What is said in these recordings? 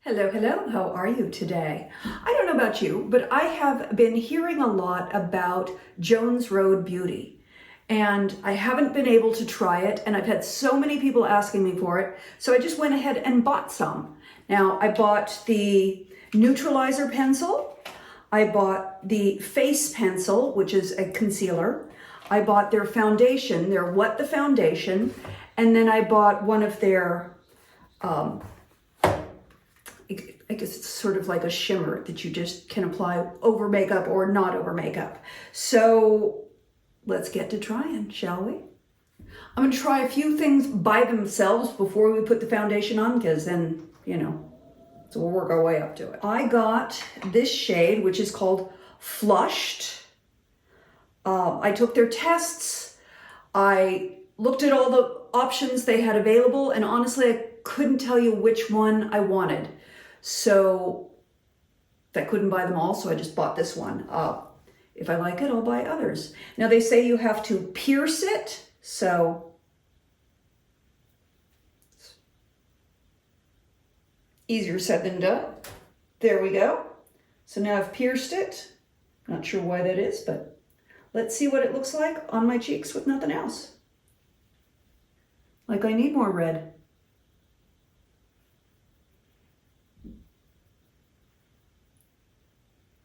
Hello, hello, how are you today? I don't know about you, but I have been hearing a lot about Jones Road Beauty, and I haven't been able to try it, and I've had so many people asking me for it, so I just went ahead and bought some. Now, I bought the Neutralizer pencil, I bought the face pencil, which is a concealer, I bought their foundation, their What the Foundation, and then I bought one of their I guess it's sort of like a shimmer that you just can apply over makeup or not over makeup. So let's get to trying, shall we? I'm going to try a few things by themselves before we put the foundation on, because then, so we'll work our way up to it. I got this shade, which is called Flushed. I took their tests. I looked at all the options they had available, and honestly, I couldn't tell you which one I wanted. So I couldn't buy them all, so I just bought this one. If I like it, I'll buy others. Now they say you have to pierce it, so it's easier said than done. There we go. So now I've pierced it. Not sure why that is, but let's see what it looks like on my cheeks with nothing else. Like I need more red.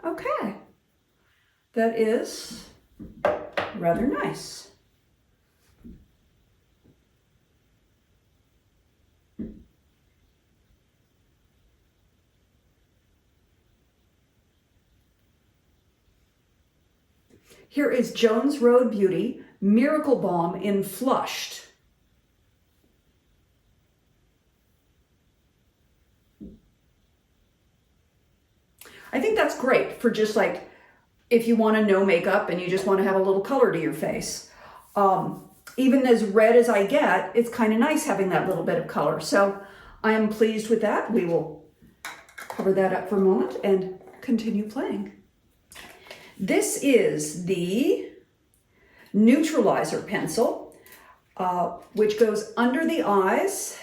Okay, that is rather nice. Here is Jones Road Beauty Miracle Balm in Flushed. I think that's great for just like if you want to no makeup and you just want to have a little color to your face. Even as red as I get, it's kind of nice having that little bit of color. So I am pleased with that. We will cover that up for a moment and continue playing. This is the Neutralizer pencil, which goes under the eyes.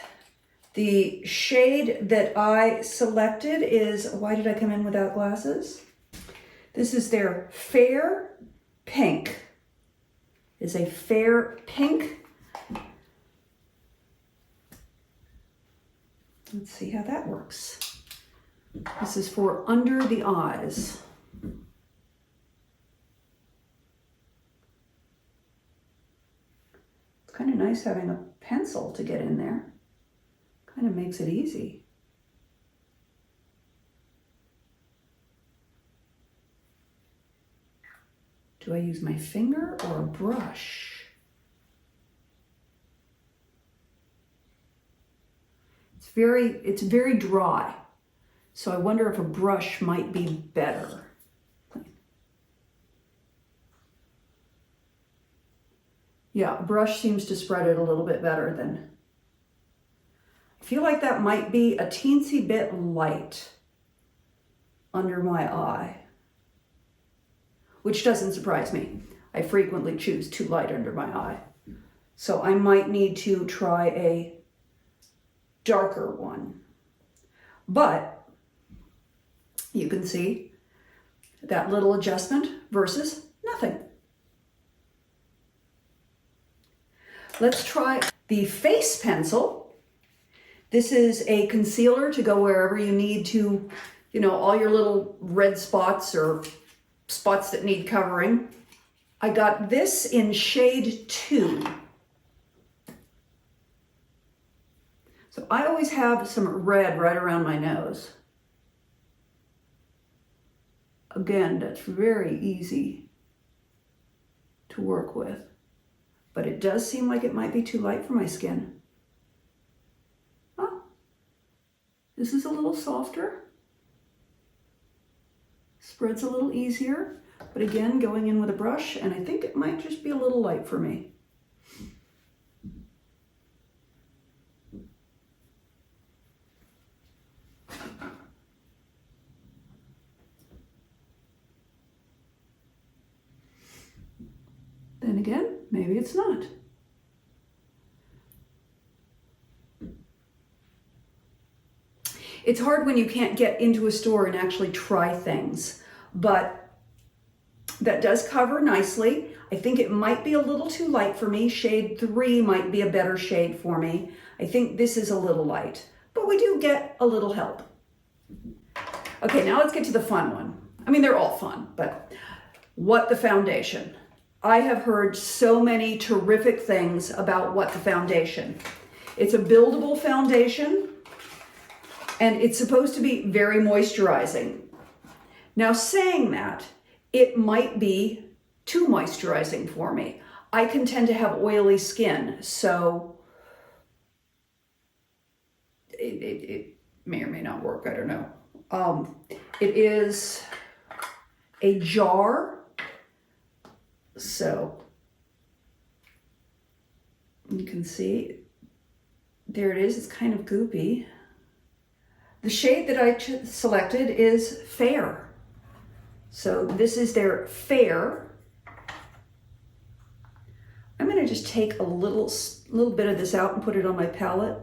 The shade that I selected is, why did I come in without glasses? This is their Fair Pink. It's a fair pink. Let's see how that works. This is for under the eyes. It's kind of nice having a pencil to get in there. Kind of makes it easy. Do I use my finger or a brush? It's very dry. So I wonder if a brush might be better. Yeah, a brush seems to spread it a little bit better than. I feel like that might be a teensy bit light under my eye, which doesn't surprise me. I frequently choose too light under my eye. So I might need to try a darker one. But you can see that little adjustment versus nothing. Let's try the face pencil. This is a concealer to go wherever you need to, all your little red spots or spots that need covering. I got this in shade 2. So I always have some red right around my nose. Again, that's very easy to work with, but it does seem like it might be too light for my skin. This is a little softer, spreads a little easier, but again, going in with a brush, and I think it might just be a little light for me. Then again, maybe it's not. It's hard when you can't get into a store and actually try things, but that does cover nicely. I think it might be a little too light for me. Shade 3 might be a better shade for me. I think this is a little light, but we do get a little help. Okay, now let's get to the fun one. I mean, they're all fun, but What the Foundation. I have heard so many terrific things about What the Foundation. It's a buildable foundation, and it's supposed to be very moisturizing. Now, saying that, it might be too moisturizing for me. I can tend to have oily skin, so it may or may not work, I don't know. It is a jar, so you can see, there it is, it's kind of goopy. The shade that I selected is Fair. So this is their Fair. I'm going to just take a little bit of this out and put it on my palette.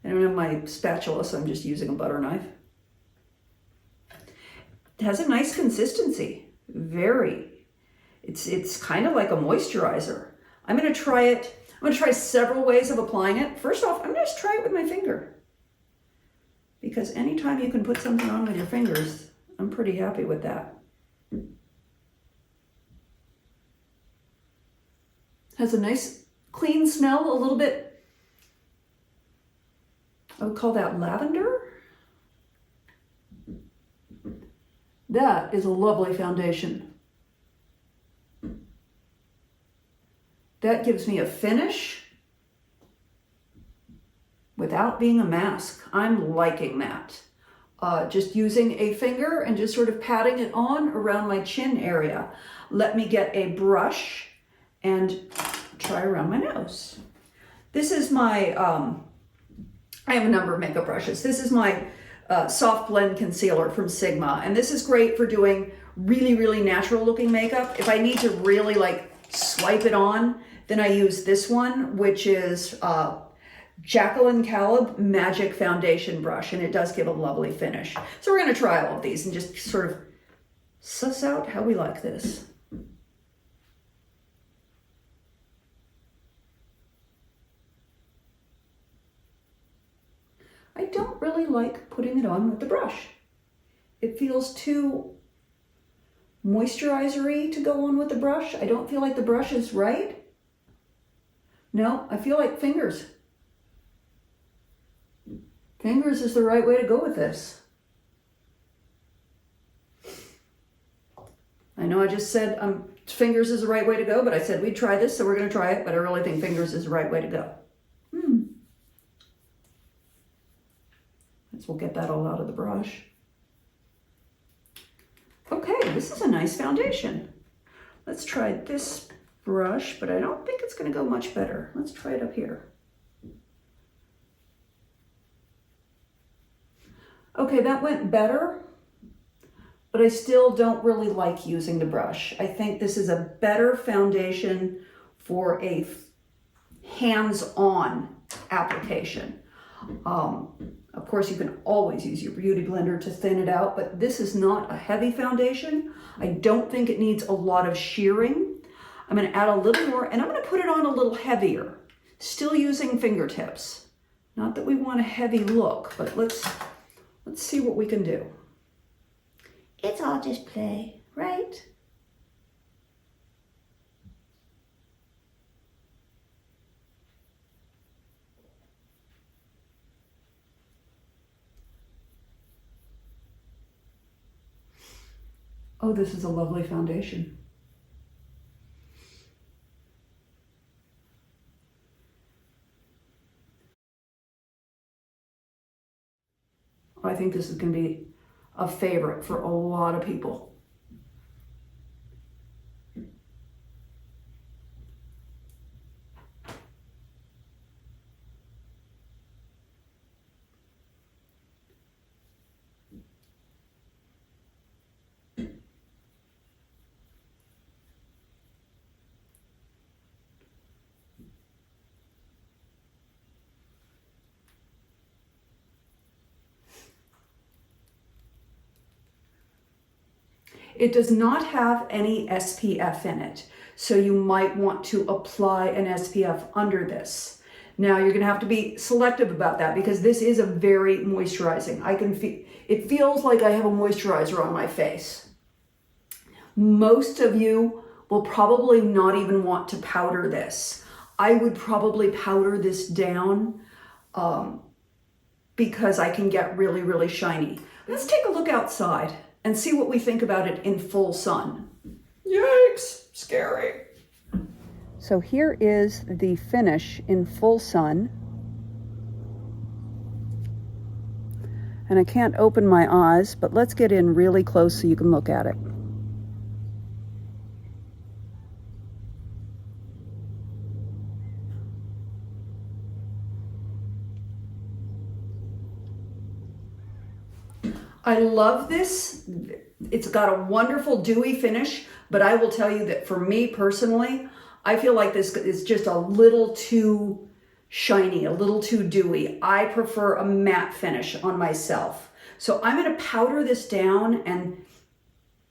I don't have my spatula, so I'm just using a butter knife. It has a nice consistency. It's kind of like a moisturizer. I'm going to try it. I'm going to try several ways of applying it. First off, I'm going to just try it with my finger. Because anytime you can put something on with your fingers, I'm pretty happy with that. Has a nice clean smell, a little bit, I would call that lavender. That is a lovely foundation. That gives me a finish without being a mask. I'm liking that. Just using a finger and just sort of patting it on around my chin area. Let me get a brush and try around my nose. This is my, I have a number of makeup brushes. This is my Soft Blend Concealer from Sigma. And this is great for doing really, really natural looking makeup. If I need to really like swipe it on, then I use this one, which is Jacqueline Caleb Magic Foundation Brush, and it does give a lovely finish. So we're going to try all of these and just sort of suss out how we like this. I don't really like putting it on with the brush. It feels too moisturizer-y to go on with the brush. I don't feel like the brush is right. No, I feel like fingers. Fingers is the right way to go with this. I know I just said fingers is the right way to go, but I said we'd try this, so we're going to try it, but I really think fingers is the right way to go. We'll get that all out of the brush. Okay, this is a nice foundation. Let's try this brush, but I don't think it's going to go much better. Let's try it up here. Okay, that went better, but I still don't really like using the brush. I think this is a better foundation for a hands-on application. Of course, you can always use your beauty blender to thin it out, but this is not a heavy foundation. I don't think it needs a lot of shearing. I'm going to add a little more, and I'm going to put it on a little heavier, still using fingertips. Not that we want a heavy look, but let's see what we can do. It's all just play, right? Oh, this is a lovely foundation. I think this is going to be a favorite for a lot of people. It does not have any SPF in it, so you might want to apply an SPF under this. Now you're going to have to be selective about that because this is a very moisturizing. I can feel, it feels like I have a moisturizer on my face. Most of you will probably not even want to powder this. I would probably powder this down because I can get really, really shiny. Let's take a look outside and see what we think about it in full sun. Yikes, scary. So here is the finish in full sun. And I can't open my eyes, but let's get in really close so you can look at it. I love this. It's got a wonderful dewy finish, but I will tell you that for me personally, I feel like this is just a little too shiny, a little too dewy. I prefer a matte finish on myself. So I'm going to powder this down and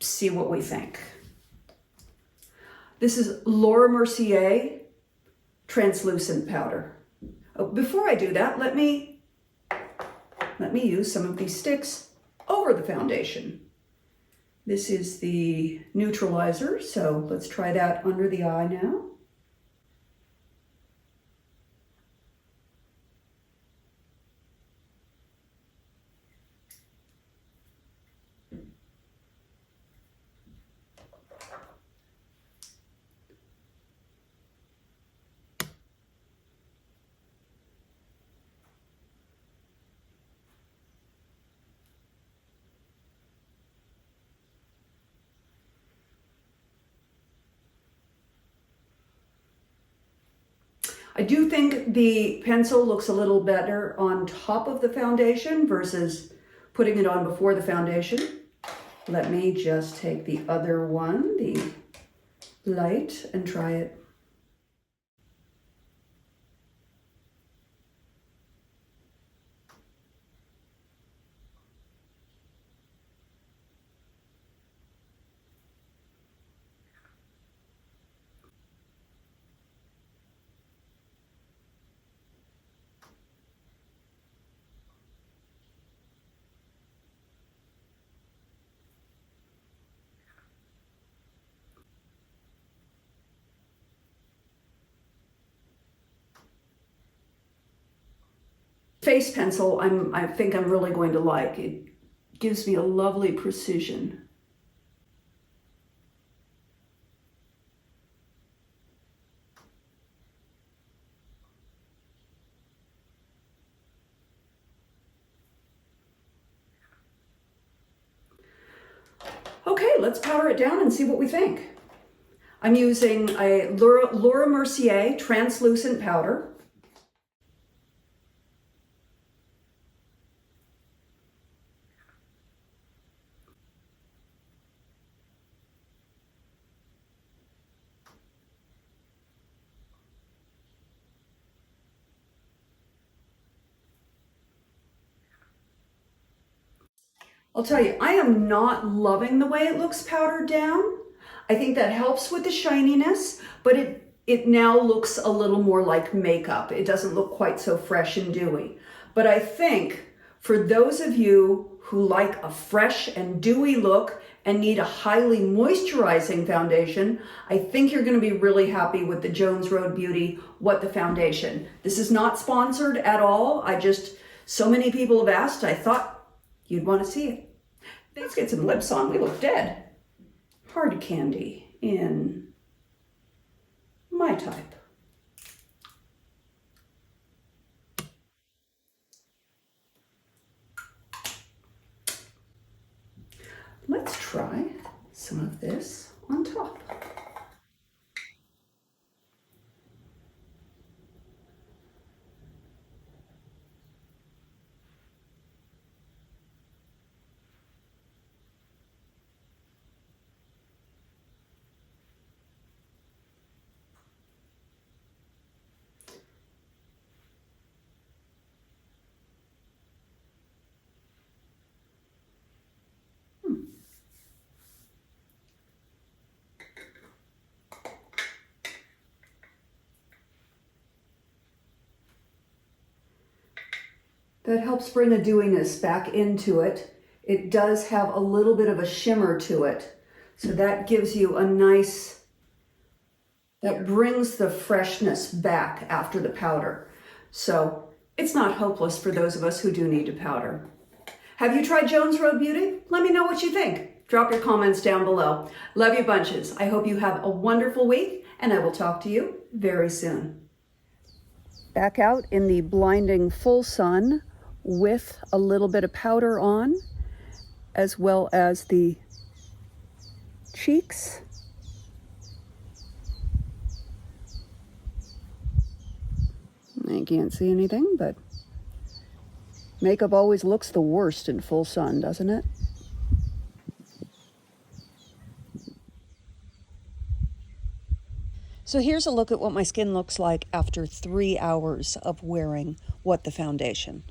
see what we think. This is Laura Mercier translucent powder. Oh, before I do that, let me use some of these sticks over the foundation. This is the Neutralizer, so let's try that under the eye now. I do think the pencil looks a little better on top of the foundation versus putting it on before the foundation. Let me just take the other one, the light, and try it. Face pencil, I think I'm really going to like. It gives me a lovely precision. Okay, let's powder it down and see what we think. I'm using a Laura Mercier translucent powder. I'll tell you, I am not loving the way it looks powdered down. I think that helps with the shininess, but it now looks a little more like makeup. It doesn't look quite so fresh and dewy. But I think for those of you who like a fresh and dewy look and need a highly moisturizing foundation, I think you're going to be really happy with the Jones Road Beauty What the Foundation. This is not sponsored at all. So many people have asked, I thought you'd want to see it. Let's get some lips on. We look dead. Hard candy in my type. Let's try some of this on top. That helps bring a dewiness back into it. It does have a little bit of a shimmer to it. So that gives you a nice, that brings the freshness back after the powder. So it's not hopeless for those of us who do need to powder. Have you tried Jones Road Beauty? Let me know what you think. Drop your comments down below. Love you bunches. I hope you have a wonderful week, and I will talk to you very soon. Back out in the blinding full sun with a little bit of powder on, as well as the cheeks. I can't see anything, but makeup always looks the worst in full sun, doesn't it? So here's a look at what my skin looks like after 3 hours of wearing What the Foundation.